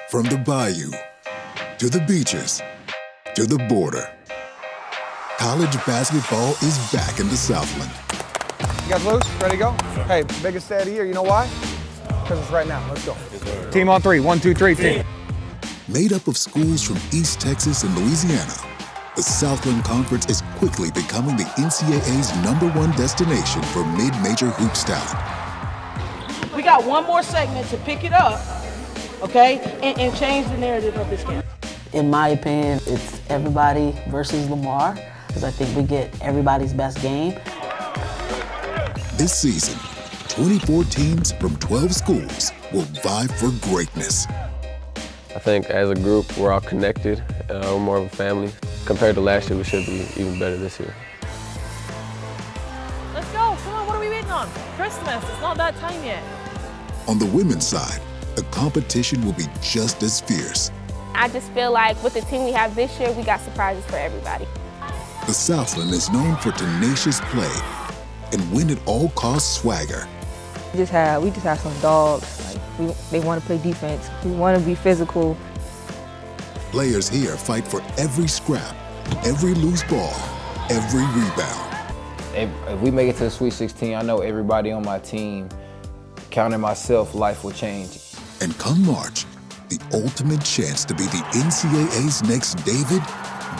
From the bayou, to the beaches, to the border, college basketball is back in the Southland. You guys loose? Ready to go? Hey, biggest day of the year. You know why? Because it's right now. Let's go. Team on three. 1, 2, 3, team. Made up of schools from East Texas and Louisiana, the Southland Conference is quickly becoming the NCAA's #1 destination for mid-major hoops talent. We got one more segment to pick it up, okay, and change the narrative of this game. In my opinion, it's everybody versus Lamar, because I think we get everybody's best game. This season, 24 teams from 12 schools will vie for greatness. I think as a group, we're all connected. We're more of a family. Compared to last year, we should be even better this year. Let's go, come on, what are we waiting on? Christmas, it's not that time yet. On the women's side, the competition will be just as fierce. I just feel like with the team we have this year, we got surprises for everybody. The Southland is known for tenacious play and win-at-all-cost swagger. We just have some dogs. They want to play defense. We want to be physical. Players here fight for every scrap, every loose ball, every rebound. If we make it to the Sweet 16, I know everybody on my team, counting myself, life will change. And come March, the ultimate chance to be the NCAA's next David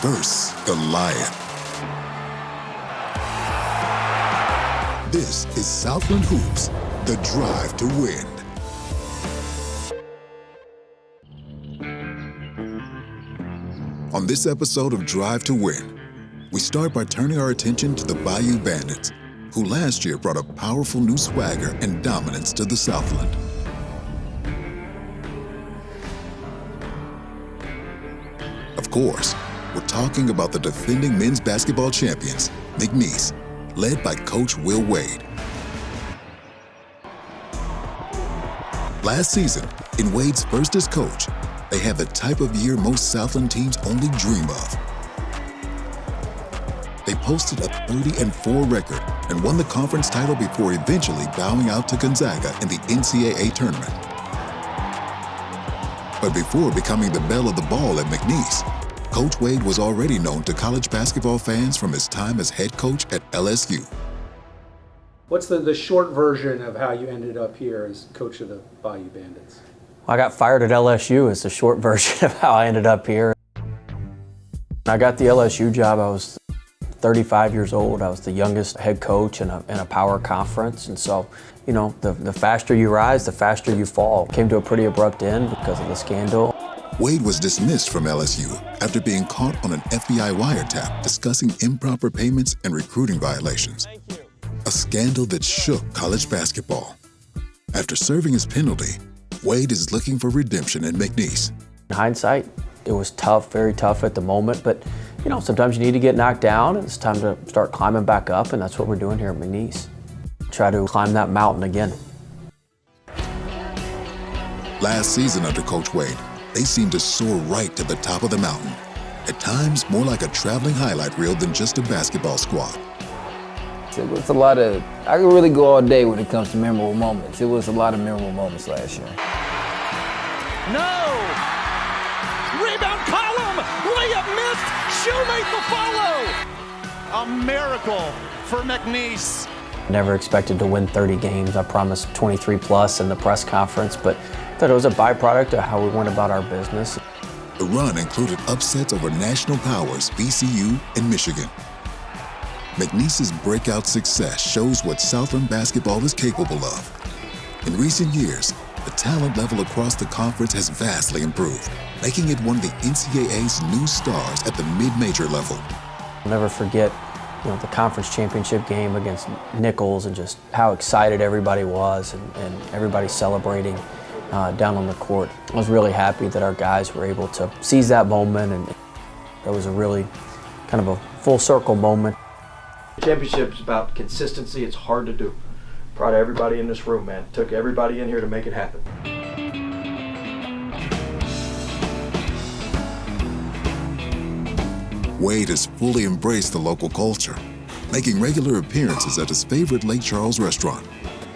versus Goliath. This is Southland Hoops, the drive to win. On this episode of Drive to Win, we start by turning our attention to the Bayou Bandits, who last year brought a powerful new swagger and dominance to the Southland. Of course, we're talking about the defending men's basketball champions, McNeese, led by Coach Will Wade. Last season, in Wade's first as coach, they had the type of year most Southland teams only dream of. They posted a 30-4 record and won the conference title before eventually bowing out to Gonzaga in the NCAA tournament. But before becoming the belle of the ball at McNeese, Coach Wade was already known to college basketball fans from his time as head coach at LSU. What's the short version of how you ended up here as coach of the Bayou Bandits? I got fired at LSU is the short version of how I ended up here. I got the LSU job, I was 35 years old. I was the youngest head coach in a power conference. And so, you know, the faster you rise, the faster you fall. Came to a pretty abrupt end because of the scandal. Wade was dismissed from LSU after being caught on an FBI wiretap discussing improper payments and recruiting violations. A scandal that shook college basketball. After serving his penalty, Wade is looking for redemption in McNeese. In hindsight, it was tough, very tough at the moment, but you know, sometimes you need to get knocked down and it's time to start climbing back up, and that's what we're doing here at McNeese. Try to climb that mountain again. Last season under Coach Wade, they seemed to soar right to the top of the mountain. At times, more like a traveling highlight reel than just a basketball squad. It was a lot of, I could really go all day when it comes to memorable moments. It was a lot of memorable moments last year. No! Rebound column! Layup missed! Shoemate the follow! A miracle for McNeese. Never expected to win 30 games. I promised 23 plus in the press conference, but I thought it was a byproduct of how we went about our business. The run included upsets over national powers VCU and Michigan. McNeese's breakout success shows what Southland basketball is capable of. In recent years, the talent level across the conference has vastly improved, making it one of the NCAA's new stars at the mid-major level. I'll never forget, you know, the conference championship game against Nichols and just how excited everybody was and everybody celebrating down on the court. I was really happy that our guys were able to seize that moment, and it was a really kind of a full circle moment. Championship is about consistency. It's hard to do. Proud of everybody in this room, man. Took everybody in here to make it happen. Wade has fully embraced the local culture, making regular appearances at his favorite Lake Charles restaurant,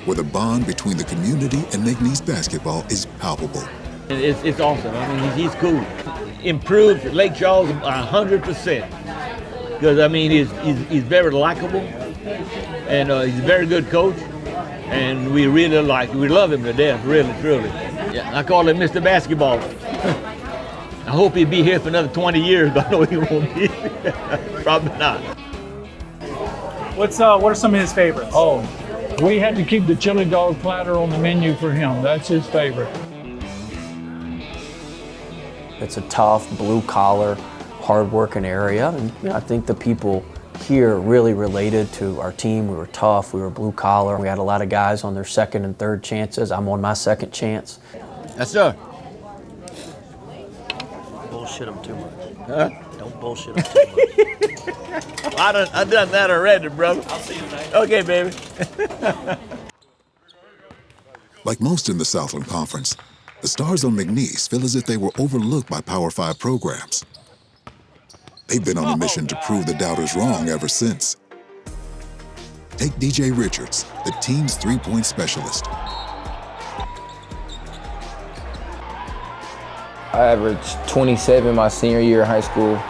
where the bond between the community and McNeese basketball is palpable. It's awesome. I mean, he's cool. Improved Lake Charles 100%. Because I mean, he's very likable, and he's a very good coach, and we love him to death, really, truly. Yeah, I call him Mr. Basketball. I hope he'll be here for another 20 years, but I know he won't be. Probably not. What are some of his favorites? Oh, we had to keep the chili dog platter on the menu for him. That's his favorite. It's a tough, blue-collar, hard-working area, and I think the people here really related to our team. We were tough, we were blue-collar. We had a lot of guys on their second and third chances. I'm on my second chance. Yes, sir. Bullshit him too much. Huh? Don't bullshit him too much. I done that already, brother. I'll see you tonight. Okay, baby. Like most in the Southland Conference, the Stars on McNeese feel as if they were overlooked by Power 5 programs. They've been on a mission to prove the doubters wrong ever since. Take DJ Richards, the team's three-point specialist. I averaged 27 my senior year of high school.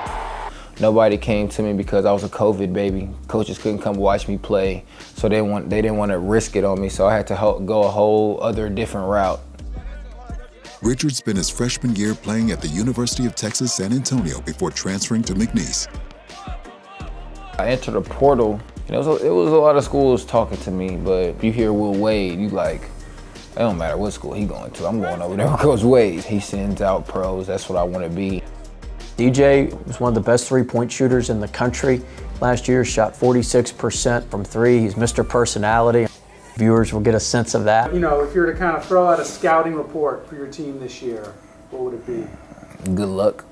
Nobody came to me because I was a COVID baby. Coaches couldn't come watch me play, so they didn't want to risk it on me, so I had to go a whole other different route. Richards spent his freshman year playing at the University of Texas San Antonio before transferring to McNeese. I entered a portal, and it was a lot of schools talking to me, but you hear Will Wade, you like, it don't matter what school he going to, I'm going over there with Coach Wade. He sends out pros, that's what I want to be. DJ was one of the best three-point shooters in the country. Last year, shot 46% from three. He's Mr. Personality. Viewers will get a sense of that. You know, if you were to kind of throw out a scouting report for your team this year, what would it be? Good luck.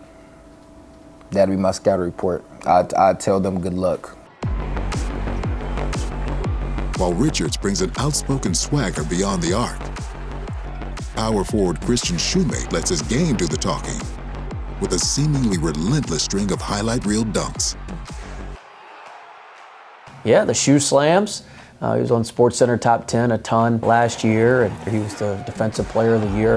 That'd be my scouting report. I'd tell them good luck. While Richards brings an outspoken swagger beyond the arc, power forward Christian Shoemate lets his game do the talking with a seemingly relentless string of highlight reel dunks. Yeah, the shoe slams. He was on SportsCenter Top 10 a ton last year, and he was the Defensive Player of the Year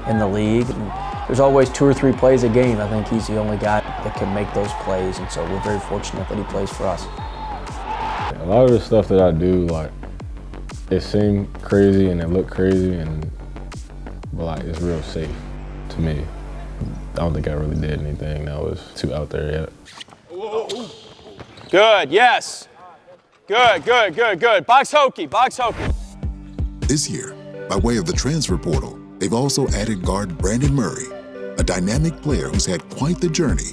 in the league. And there's always 2 or 3 plays a game. I think he's the only guy that can make those plays, and so we're very fortunate that he plays for us. A lot of the stuff that I do, like, it seemed crazy and it looked crazy, but like, it's real safe to me. I don't think I really did anything that was too out there yet. Good, yes. Good, good, good, good. Box hokey, box hokey. This year, by way of the transfer portal, they've also added guard Brandon Murray, a dynamic player who's had quite the journey.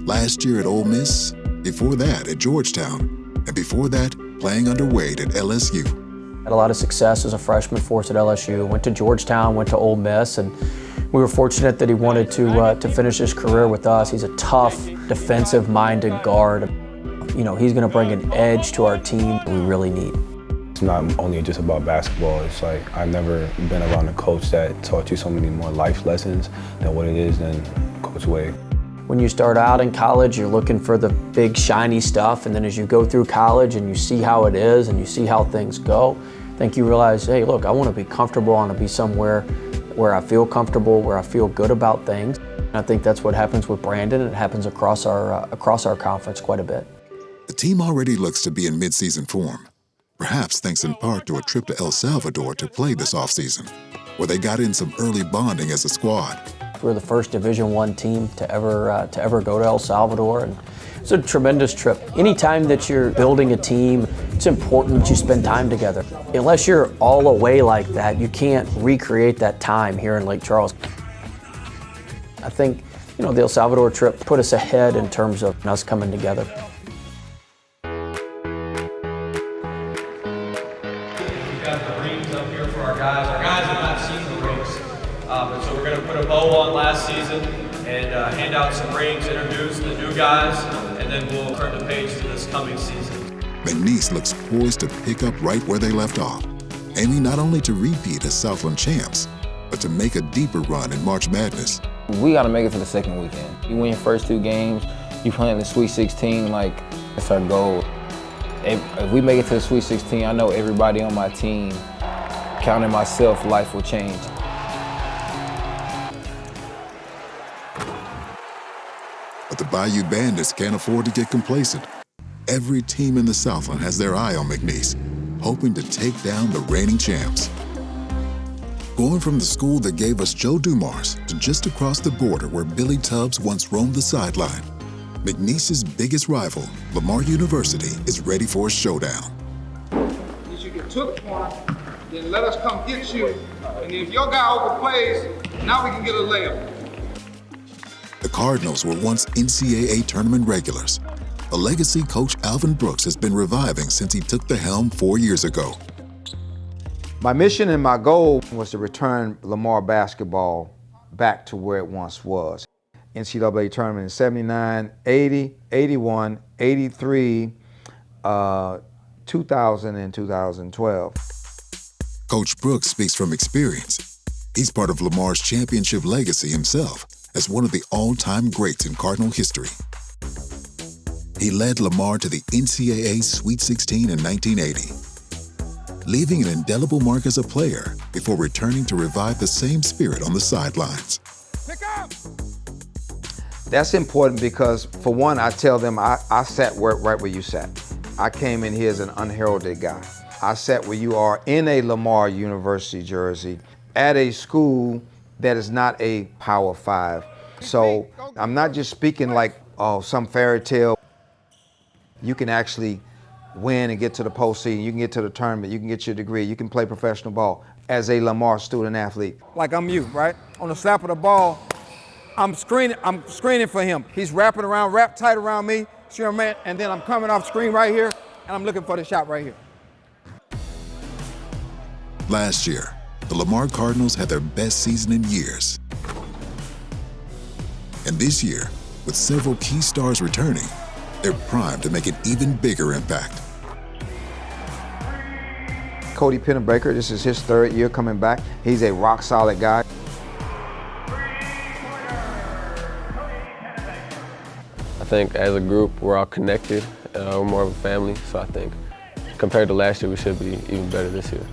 Last year at Ole Miss, before that at Georgetown, and before that, playing under Wade at LSU. Had a lot of success as a freshman for us at LSU. Went to Georgetown, went to Ole Miss, and we were fortunate that he wanted to finish his career with us. He's a tough, defensive-minded guard. You know, he's going to bring an edge to our team we really need. It's not only just about basketball. It's like I've never been around a coach that taught you so many more life lessons than what it is than Coach Wade. When you start out in college, you're looking for the big, shiny stuff, and then as you go through college and you see how it is and you see how things go, I think you realize, hey, look, I want to be comfortable. I want to be somewhere where I feel comfortable, where I feel good about things. And I think that's what happens with Brandon, and it happens across our conference quite a bit. The team already looks to be in midseason form, perhaps thanks in part to a trip to El Salvador to play this offseason, where they got in some early bonding as a squad. We're the first Division I team to ever go to El Salvador, and it's a tremendous trip. Anytime that you're building a team, it's important that you spend time together. Unless you're all away like that, you can't recreate that time here in Lake Charles. I think, you know, the El Salvador trip put us ahead in terms of us coming together. Our guys have not seen the rings, and so we're going to put a bow on last season and hand out some rings, introduce the new guys, and then we'll turn the page to this coming season. McNeese looks poised to pick up right where they left off, aiming not only to repeat as Southland champs, but to make a deeper run in March Madness. We got to make it to the second weekend. You win your first 2 games, you play in the Sweet 16, like, that's our goal. If we make it to the Sweet 16, I know everybody on my team, counting myself, life will change. But the Bayou Bandits can't afford to get complacent. Every team in the Southland has their eye on McNeese, hoping to take down the reigning champs. Going from the school that gave us Joe Dumars to just across the border where Billy Tubbs once roamed the sideline, McNeese's biggest rival, Lamar University, is ready for a showdown. As you get to the corner, then let us come get you. And if your guy overplays, now we can get a layup. The Cardinals were once NCAA tournament regulars. A legacy coach Alvin Brooks has been reviving since he took the helm 4 years ago. My mission and my goal was to return Lamar basketball back to where it once was. NCAA tournament in 79, 80, 81, 83, 2000, and 2012. Coach Brooks speaks from experience. He's part of Lamar's championship legacy himself as one of the all-time greats in Cardinal history. He led Lamar to the NCAA Sweet 16 in 1980, leaving an indelible mark as a player before returning to revive the same spirit on the sidelines. That's important because, for one, I tell them I sat right where you sat. I came in here as an unheralded guy. I sat where you are in a Lamar University jersey at a school that is not a Power 5. So I'm not just speaking like, oh, some fairy tale. You can actually win and get to the postseason. You can get to the tournament. You can get your degree. You can play professional ball as a Lamar student athlete. Like I'm you, right? On the snap of the ball, I'm screening for him. He's wrapping around, wrapped tight around me, sure man, and then I'm coming off screen right here, and I'm looking for the shot right here. Last year, the Lamar Cardinals had their best season in years. And this year, with several key stars returning, they're primed to make an even bigger impact. Cody Pennebaker, this is his 3rd year coming back. He's a rock-solid guy. I think as a group, we're all connected. We're more of a family, so I think compared to last year, we should be even better this year.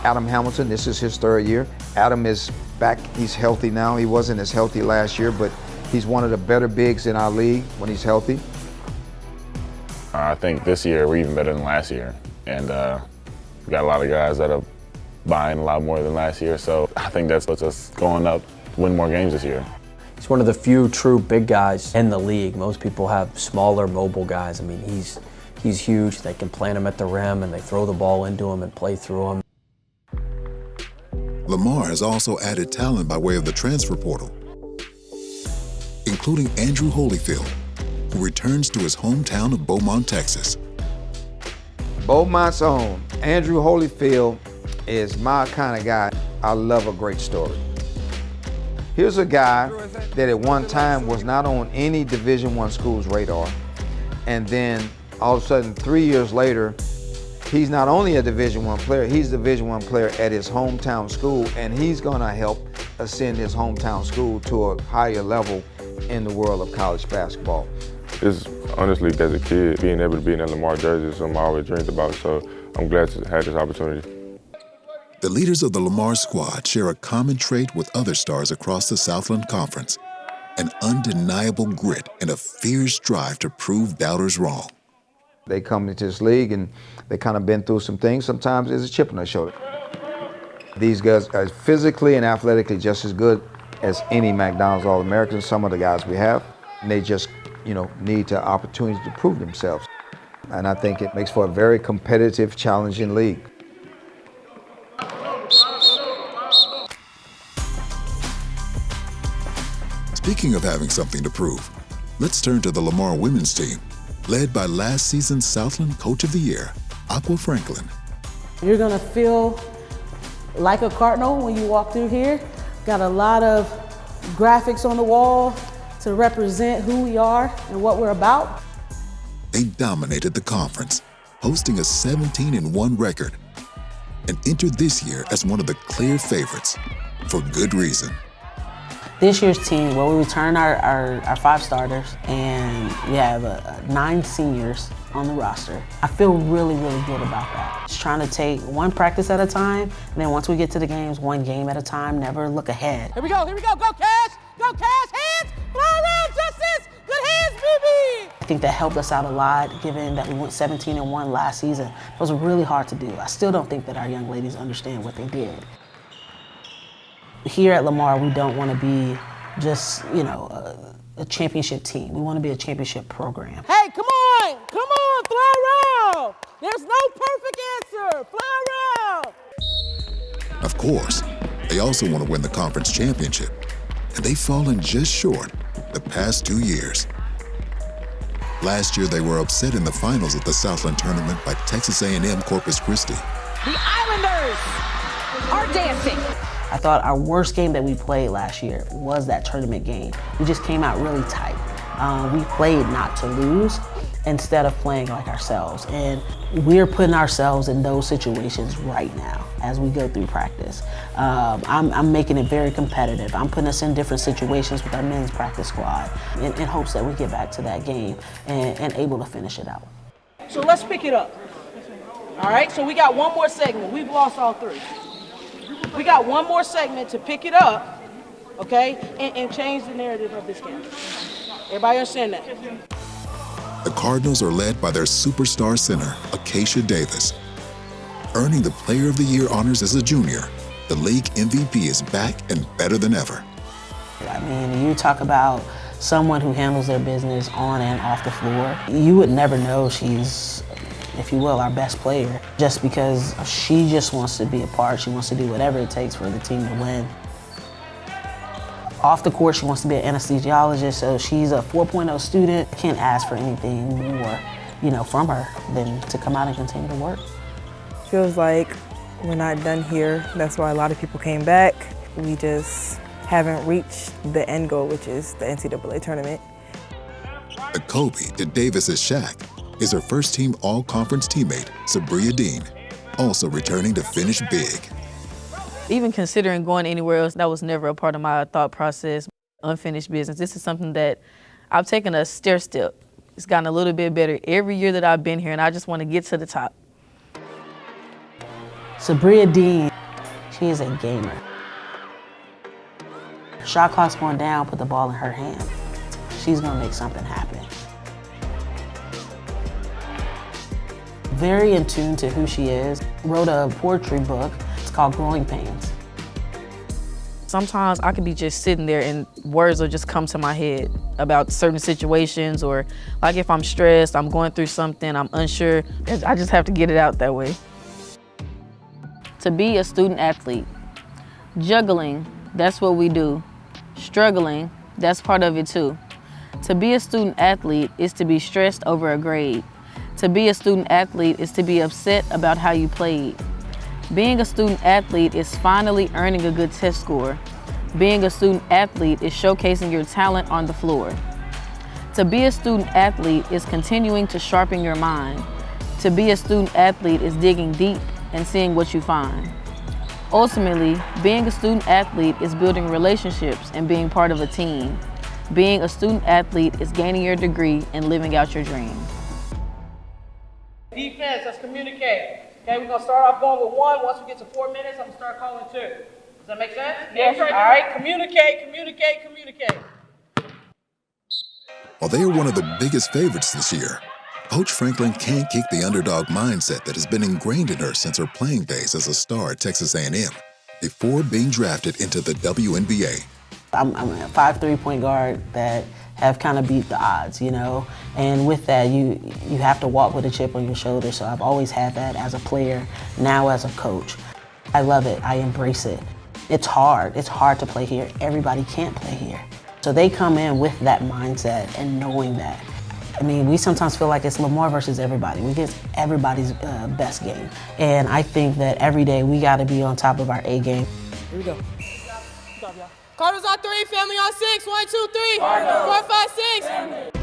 Adam Hamilton, this is his 3rd year. Adam is back, he's healthy now. He wasn't as healthy last year, but he's one of the better bigs in our league when he's healthy. I think this year we're even better than last year. And we got a lot of guys that are buying a lot more than last year. So I think that's what's us going up, win more games this year. He's one of the few true big guys in the league. Most people have smaller, mobile guys. I mean, he's huge. They can plant him at the rim and they throw the ball into him and play through him. Lamar has also added talent by way of the transfer portal, including Andrew Holyfield, who returns to his hometown of Beaumont, Texas. Beaumont's own Andrew Holyfield is my kind of guy. I love a great story. Here's a guy that at one time was not on any Division I school's radar, and then all of a sudden 3 years later, he's not only a Division I player, he's a Division I player at his hometown school, and he's gonna help ascend his hometown school to a higher level in the world of college basketball. It's honestly, as a kid, being able to be in that Lamar jersey is something I always dreamed about, so I'm glad to have this opportunity. The leaders of the Lamar squad share a common trait with other stars across the Southland Conference, an undeniable grit and a fierce drive to prove doubters wrong. They come into this league and they kind of been through some things. Sometimes there's a chip on their shoulder. These guys are physically and athletically just as good as any McDonald's All-Americans, some of the guys we have. And they just, need the opportunity to prove themselves. And I think it makes for a very competitive, challenging league. Speaking of having something to prove, let's turn to the Lamar women's team, led by last season's Southland Coach of the Year, Aqua Franklin. You're gonna feel like a Cardinal when you walk through here. Got a lot of graphics on the wall to represent who we are and what we're about. They dominated the conference, hosting a 17-1 record, and entered this year as one of the clear favorites, for good reason. This year's team, well, we return our 5 starters, and we have 9 seniors on the roster. I feel really, really good about that. Just trying to take one practice at a time, and then once we get to the games, one game at a time, never look ahead. Here we go, go Cash, hands, fly around, think that helped us out a lot, given that we went 17-1 last season. It was really hard to do. I still don't think that our young ladies understand what they did. Here at Lamar, we don't want to be just, a championship team. We want to be a championship program. Hey, come on, fly around. There's no perfect answer, fly around. Of course, they also want to win the conference championship, and they've fallen just short the past 2 years. Last year, they were upset in the finals of the Southland tournament by Texas A&M Corpus Christi. The Islanders are dancing. I thought our worst game that we played last year was that tournament game. We just came out really tight. We played not to lose instead of playing like ourselves. And we're putting ourselves in those situations right now as we go through practice. I'm making it very competitive. I'm putting us in different situations with our men's practice squad in hopes that we get back to that game and able to finish it out. So let's pick it up. All right, so we got one more segment. We've lost all three. We got one more segment to pick it up, okay, and change the narrative of this game. Everybody understand that? The Cardinals are led by their superstar center, Acacia Davis. Earning the Player of the Year honors as a junior, the league MVP is back and better than ever. I mean, you talk about someone who handles their business on and off the floor. You would never know she's, if you will, our best player, just because she just wants to be a part. She wants to do whatever it takes for the team to win. Off the court, she wants to be an anesthesiologist, so she's a 4.0 student. Can't ask for anything more, from her than to come out and continue to work. Feels like we're not done here. That's why a lot of people came back. We just haven't reached the end goal, which is the NCAA tournament. The Kobe to Davis's Shaq is her first team all-conference teammate, Sabria Dean, also returning to finish big. Even considering going anywhere else, that was never a part of my thought process. Unfinished business. This is something that I've taken a stair step. It's gotten a little bit better every year that I've been here, and I just want to get to the top. Sabria Dean, she is a gamer. Shot clock's going down, put the ball in her hand. She's gonna make something happen. Very in tune to who she is. Wrote a poetry book. It's called Growing Pains. Sometimes I could be just sitting there and words will just come to my head about certain situations, or like if I'm stressed, I'm going through something, I'm unsure, I just have to get it out that way. To be a student athlete, juggling, that's what we do. Struggling, that's part of it too. To be a student athlete is to be stressed over a grade. To be a student athlete is to be upset about how you played. Being a student athlete is finally earning a good test score. Being a student athlete is showcasing your talent on the floor. To be a student athlete is continuing to sharpen your mind. To be a student athlete is digging deep and seeing what you find. Ultimately, being a student athlete is building relationships and being part of a team. Being a student athlete is gaining your degree and living out your dream. Defense, let's communicate. Okay, we're gonna start off going with one. Once we get to 4 minutes, I'm gonna start calling two. Does that make sense? Yes. All right, communicate. While they are one of the biggest favorites this year, Coach Franklin can't kick the underdog mindset that has been ingrained in her since her playing days as a star at Texas A&M before being drafted into the WNBA. I'm a 5'3" point guard that have kind of beat the odds, And with that, you have to walk with a chip on your shoulder. So I've always had that as a player, now as a coach. I love it. I embrace it. It's hard. It's hard to play here. Everybody can't play here. So they come in with that mindset and knowing that. I mean, we sometimes feel like it's Lamar versus everybody. We get everybody's best game. And I think that every day we got to be on top of our A game. Here we go. Cardinals on 3, family on 6. 1, 2, 3. 4, 5, 6.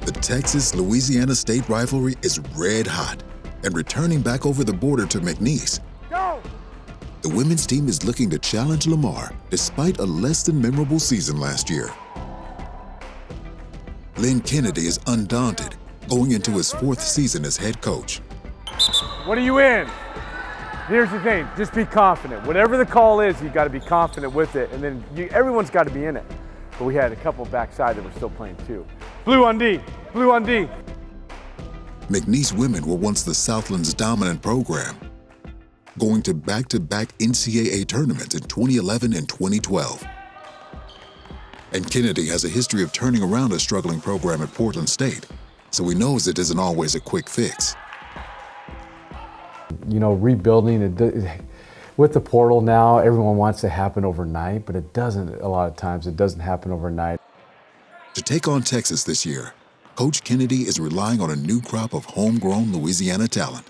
The Texas-Louisiana State rivalry is red hot and returning back over the border to McNeese. Go! The women's team is looking to challenge Lamar despite a less than memorable season last year. Lynn Kennedy is undaunted, going into his 4th season as head coach. What are you in? Here's the thing, just be confident. Whatever the call is, you got to be confident with it, and then everyone's got to be in it. But we had a couple backside that were still playing too. Blue on D. Blue on D. McNeese women were once the Southland's dominant program, going to back-to-back NCAA tournaments in 2011 and 2012. And Kennedy has a history of turning around a struggling program at Portland State, so he knows it isn't always a quick fix. You know, rebuilding, with the portal now, everyone wants to happen overnight, but it doesn't, a lot of times, it doesn't happen overnight. To take on Texas this year, Coach Kennedy is relying on a new crop of homegrown Louisiana talent.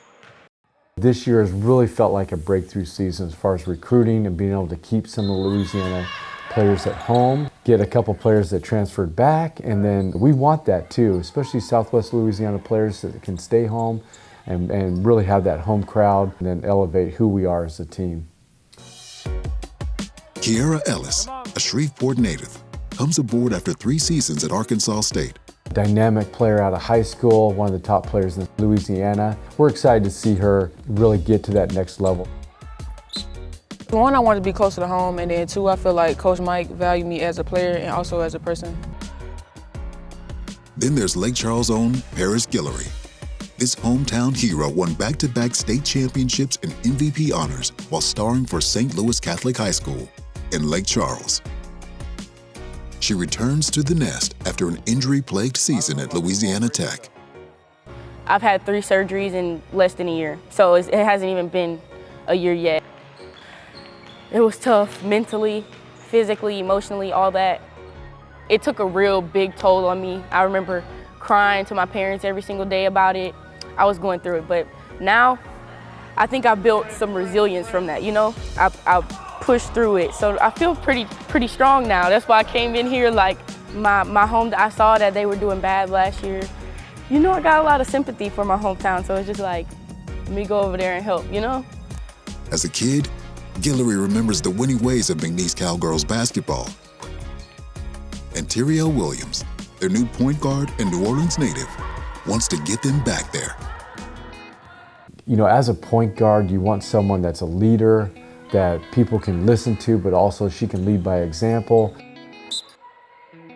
This year has really felt like a breakthrough season as far as recruiting and being able to keep some of the Louisiana players at home, get a couple players that transferred back, and then we want that too, especially Southwest Louisiana players that can stay home and really have that home crowd and then elevate who we are as a team. Kiara Ellis, a Shreveport native, comes aboard after 3 seasons at Arkansas State. Dynamic player out of high school, one of the top players in Louisiana. We're excited to see her really get to that next level. One, I want to be closer to home, and then 2, I feel like Coach Mike valued me as a player and also as a person. Then there's Lake Charles' own Paris Guillory. This hometown hero won back-to-back state championships and MVP honors while starring for St. Louis Catholic High School in Lake Charles. She returns to the nest after an injury-plagued season at Louisiana Tech. I've had 3 surgeries in less than a year, so it hasn't even been a year yet. It was tough mentally, physically, emotionally, all that. It took a real big toll on me. I remember crying to my parents every single day about it. I was going through it, but now I think I built some resilience from that, you know? I pushed through it, so I feel pretty strong now. That's why I came in here, like my home, I saw that they were doing bad last year. You know, I got a lot of sympathy for my hometown, so it's just like, let me go over there and help, you know? As a kid, Guillory remembers the winning ways of McNeese Cowgirls basketball. And Tyriel Williams, their new point guard and New Orleans native, wants to get them back there. You know, as a point guard, you want someone that's a leader, that people can listen to, but also she can lead by example.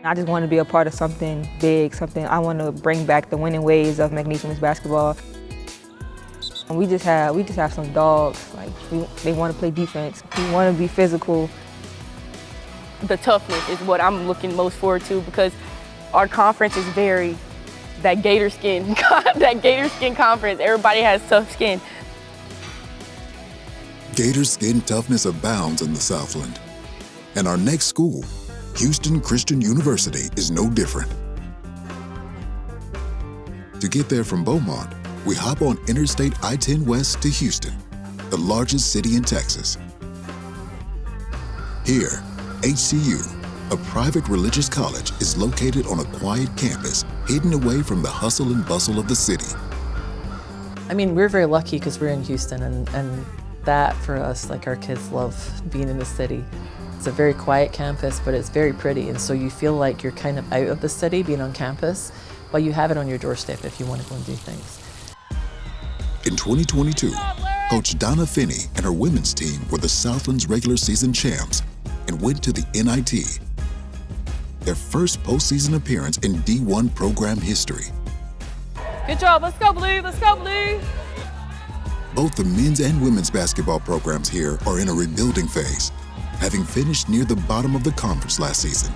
I just want to be a part of something big, something I want to bring back the winning ways of McNeese women's basketball. And we just have some dogs. Like they want to play defense. We want to be physical. The toughness is what I'm looking most forward to because our conference is very that gator skin, that gator skin conference. Everybody has tough skin. Gator skin toughness abounds in the Southland. And our next school, Houston Christian University, is no different. To get there from Beaumont, we hop on Interstate I-10 West to Houston, the largest city in Texas. Here, HCU, a private religious college, is located on a quiet campus, hidden away from the hustle and bustle of the city. I mean, we're very lucky because we're in Houston, and that for us, like our kids love being in the city. It's a very quiet campus, but it's very pretty, and so you feel like you're kind of out of the city being on campus, but you have it on your doorstep if you want to go and do things. In 2022, Coach Donna Finney and her women's team were the Southland's regular season champs and went to the NIT, their first postseason appearance in D1 program history. Good job, let's go Blue, let's go Blue. Both the men's and women's basketball programs here are in a rebuilding phase, having finished near the bottom of the conference last season.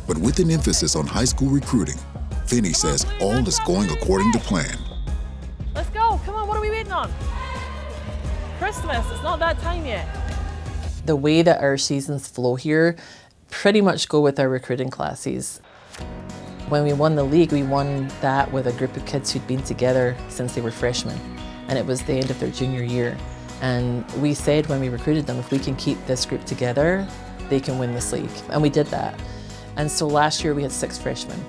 But with an emphasis on high school recruiting, Finney says all is going according to plan. Let's go, come on, what are we waiting on? Christmas, it's not that time yet. The way that our seasons flow here pretty much go with our recruiting classes. When we won the league, we won that with a group of kids who'd been together since they were freshmen. And it was the end of their junior year. And we said when we recruited them, if we can keep this group together, they can win this league. And we did that. And so last year we had 6 freshmen.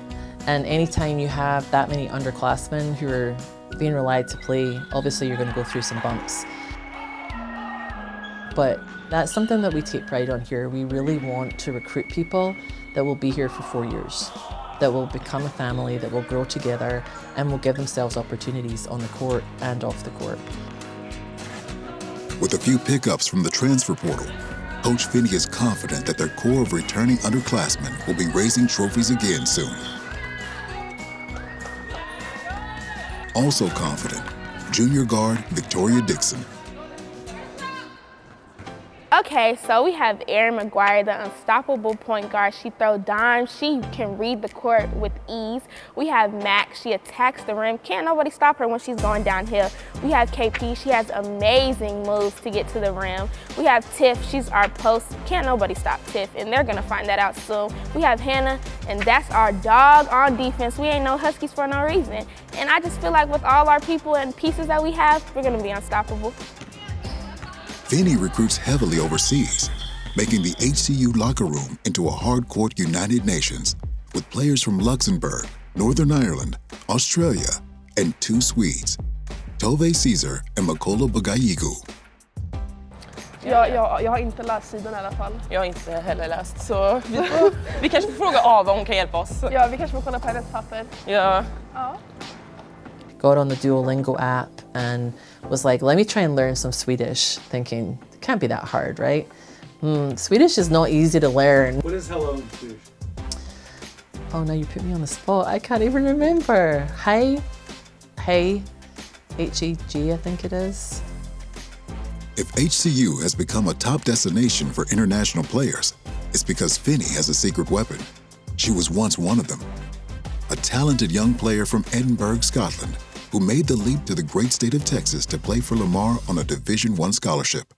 And anytime you have that many underclassmen who are being relied to play, obviously you're going to go through some bumps. But that's something that we take pride on here. We really want to recruit people that will be here for 4 years, that will become a family, that will grow together, and will give themselves opportunities on the court and off the court. With a few pickups from the transfer portal, Coach Finney is confident that their core of returning underclassmen will be raising trophies again soon. Also confident, junior guard Victoria Dixon. Okay, so we have Erin McGuire, the unstoppable point guard. She throws dimes. She can read the court with ease. We have Max. She attacks the rim. Can't nobody stop her when she's going downhill. We have KP. She has amazing moves to get to the rim. We have Tiff. She's our post. Can't nobody stop Tiff, and they're going to find that out soon. We have Hannah, and that's our dog on defense. We ain't no Huskies for no reason. And I just feel like with all our people and pieces that we have, we're going to be unstoppable. Finney recruits heavily overseas, making the HCU locker room into a hard-court United Nations with players from Luxembourg, Northern Ireland, Australia, and 2 Swedes, Tove Caesar and Makola Bagayigu. Jag har inte läst sidan i alla fall. Jag har inte heller läst, så vi kanske får fråga Ava om hon kan hjälpa oss. Ja, vi kanske får kolla på hennes papper. Ja. Got on the Duolingo app and was like, let me try and learn some Swedish, thinking it can't be that hard, right? Swedish is not easy to learn. What is hello in Swedish? Oh, now you put me on the spot. I can't even remember. Hey, H-E-G, I think it is. If HCU has become a top destination for international players, it's because Finney has a secret weapon. She was once one of them. A talented young player from Edinburgh, Scotland, who made the leap to the great state of Texas to play for Lamar on a Division I scholarship.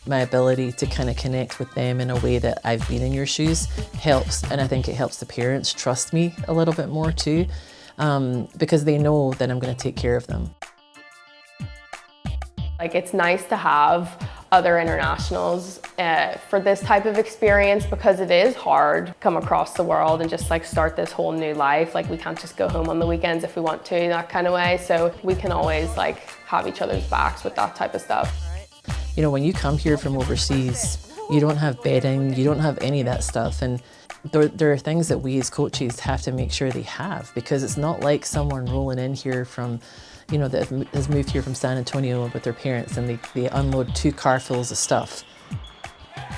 My ability to kind of connect with them in a way that I've been in your shoes helps, and I think it helps the parents trust me a little bit more too, because they know that I'm going to take care of them. Like, it's nice to have other internationals for this type of experience, because it is hard to come across the world and just like start this whole new life. Like, we can't just go home on the weekends if we want to, that kind of way. So we can always like have each other's backs with that type of stuff. You know, when you come here from overseas, you don't have bedding, you don't have any of that stuff. And there are things that we as coaches have to make sure they have, because it's not like someone rolling in here from, you know, that has moved here from San Antonio with their parents and they unload 2 carfuls of stuff.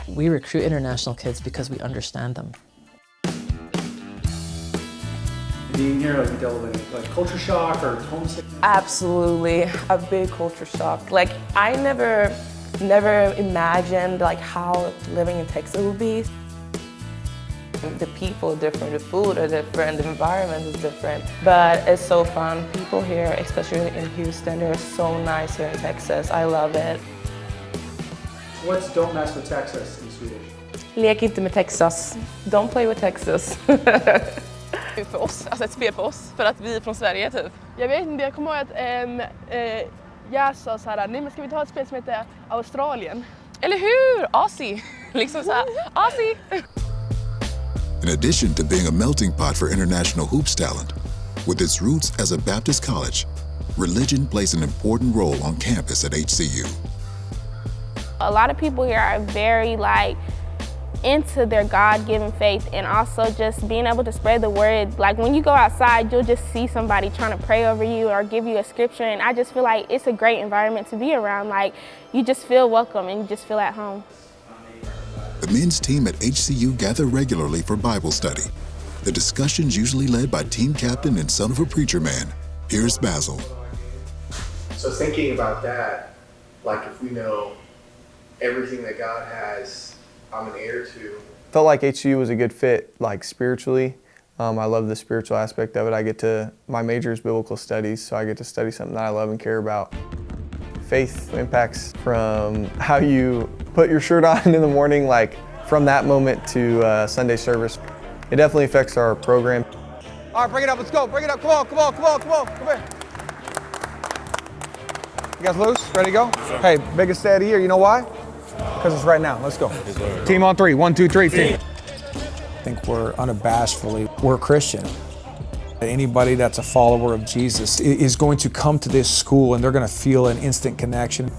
We recruit international kids because we understand them. Being here, like, you dealt with any, like, culture shock or homesickness? Absolutely, a big culture shock. Like, I never imagined like how living in Texas would be. The people are different, the food are different, the environment is different, but it's so fun. People here, especially in Houston, they're so nice here in Texas. I love it. What's don't mess with Texas in Swedish? Lek inte med Texas. Don't play with Texas. För oss, alltså ett spel för oss, för att vi är från Sverige typ. Jag vet inte, jag kommer ihåg att jag sa såhär, nej men ska vi ta ett spel som heter Australien? Eller hur? Aussie. Liksom såhär, Aussie. In addition to being a melting pot for international hoops talent, with its roots as a Baptist college, religion plays an important role on campus at HCU. A lot of people here are very like into their God-given faith, and also just being able to spread the word. Like, when you go outside, you'll just see somebody trying to pray over you or give you a scripture, and I just feel like it's a great environment to be around. Like, you just feel welcome and you just feel at home. The men's team at HCU gather regularly for Bible study. The discussions usually led by team captain and son of a preacher man, Pierce Basil. So thinking about that, like, if we know everything that God has, I'm an heir to. Felt like HCU was a good fit, like, spiritually. I love the spiritual aspect of it. My major is biblical studies, so I get to study something that I love and care about. Faith impacts from how you put your shirt on in the morning, like from that moment to Sunday service. It definitely affects our program. All right, bring it up, let's go, bring it up, come on, come on, come on, come on, come here. You guys loose, ready to go? Hey, biggest day of the year, you know why? Because it's right now, let's go. Team on 3, 1, 2, 3, team. I think we're we're Christian. Anybody that's a follower of Jesus is going to come to this school and they're going to feel an instant connection.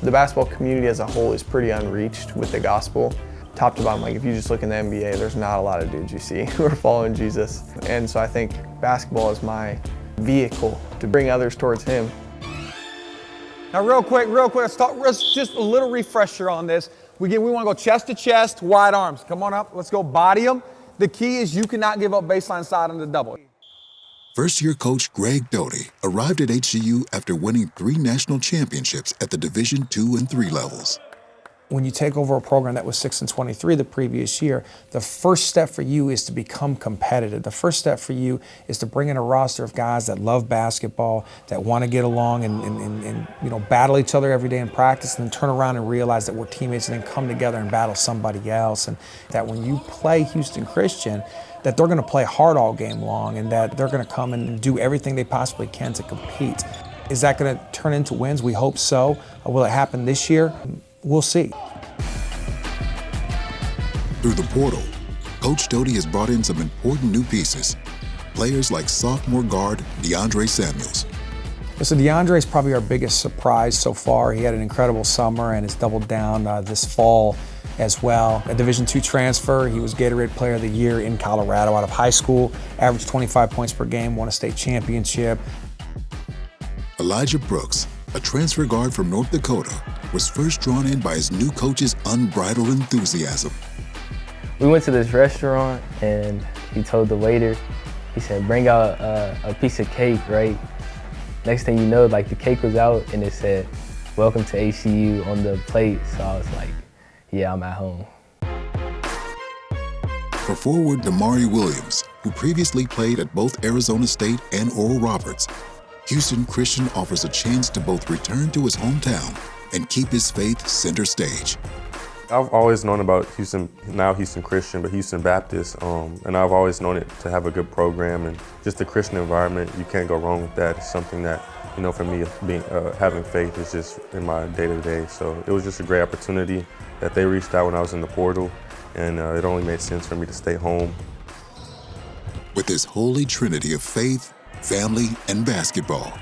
The basketball community as a whole is pretty unreached with the gospel. Top to bottom, like, if you just look in the NBA, there's not a lot of dudes you see who are following Jesus. And so I think basketball is my vehicle to bring others towards him. Now real quick, let's just a little refresher on this. We want to go chest to chest, wide arms. Come on up. Let's go body them. The key is you cannot give up baseline side on the double. First-year coach Greg Doty arrived at HCU after winning 3 national championships at the Division II and III levels. When you take over a program that was 6-23 the previous year, the first step for you is to become competitive. The first step for you is to bring in a roster of guys that love basketball, that want to get along and battle each other every day in practice, and then turn around and realize that we're teammates and then come together and battle somebody else. And that when you play Houston Christian, that they're going to play hard all game long and that they're going to come and do everything they possibly can to compete. Is that going to turn into wins? We hope so. Will it happen this year? We'll see. Through the portal, Coach Doty has brought in some important new pieces. Players like sophomore guard DeAndre Samuels. So DeAndre is probably our biggest surprise so far. He had an incredible summer and has doubled down this fall as well. A Division II transfer, he was Gatorade Player of the Year in Colorado out of high school, averaged 25 points per game, won a state championship. Elijah Brooks, a transfer guard from North Dakota, was first drawn in by his new coach's unbridled enthusiasm. We went to this restaurant and he told the waiter, he said, bring out a piece of cake, right? Next thing you know, like the cake was out and it said, welcome to HCU on the plate. So I was like, yeah, I'm at home. For forward Damari Williams, who previously played at both Arizona State and Oral Roberts, Houston Christian offers a chance to both return to his hometown and keep his faith center stage. I've always known about Houston, now Houston Christian, but Houston Baptist, and I've always known it to have a good program and just the Christian environment. You can't go wrong with that. It's something that, for me, having faith is just in my day-to-day. So it was just a great opportunity that they reached out when I was in the portal, and it only made sense for me to stay home. With this holy trinity of faith, family, and basketball,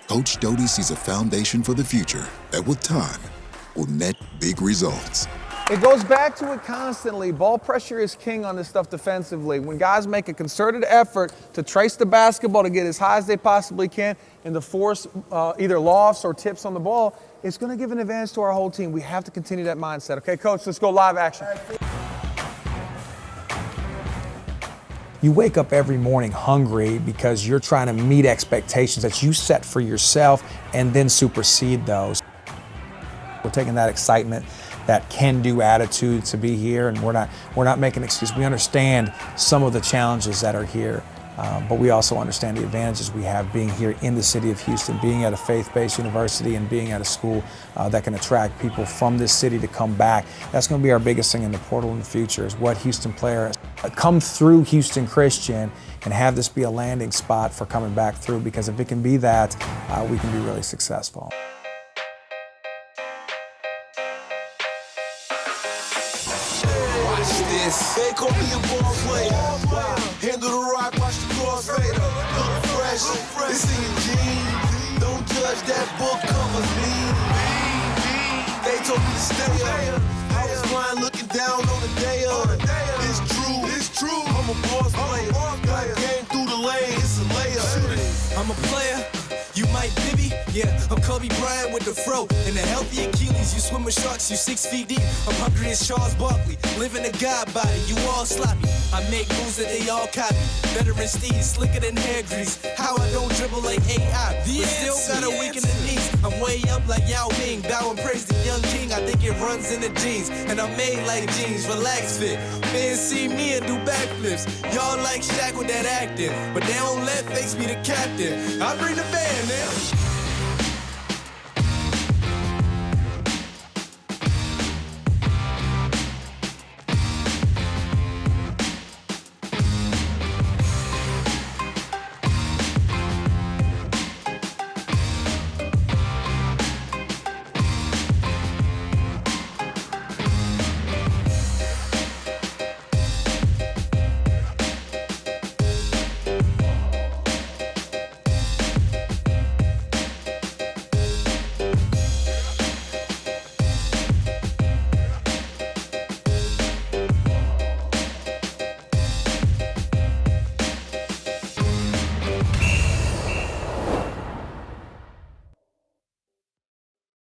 Coach Doty sees a foundation for the future that, with time, will net big results. It goes back to it constantly. Ball pressure is king on this stuff defensively. When guys make a concerted effort to trace the basketball to get as high as they possibly can and to force either lofts or tips on the ball, it's going to give an advantage to our whole team. We have to continue that mindset. Okay, Coach, let's go live action. You wake up every morning hungry because you're trying to meet expectations that you set for yourself and then supersede those. We're taking that excitement, that can-do attitude to be here, and we're not making excuses. We understand some of the challenges that are here, but we also understand the advantages we have being here in the city of Houston, being at a faith-based university and being at a school that can attract people from this city to come back. That's going to be our biggest thing in the portal in the future, is what Houston players come through Houston Christian and have this be a landing spot for coming back through, because if it can be that, we can be really successful. They call me a ball player. Handle the rock, watch the crossfader. Look fresh, it's in your jeans. Don't judge that book cover me. They told me to stay up. I was blind looking down on the day of. It's true. I'm a boss player. Got game through the lane, it's a layup. I'm a player. You might Bibby, yeah, I'm Kobe Bryant with the fro. And the healthy Achilles, you swim with sharks, you 6 feet deep. I'm hungry as Charles Barkley, living a God body, you all sloppy. I make moves that they all copy. Veteran Steve, slicker than hair grease. How I don't dribble like AI, but still got a weak in the knees. I'm way up like Yao Ming, bow and praise the young king. I think it runs in the genes, and I'm made like jeans, relax fit. Fans see me and do backflips. Y'all like Shaq with that acting, but they don't let fakes be the captain. I bring the band now.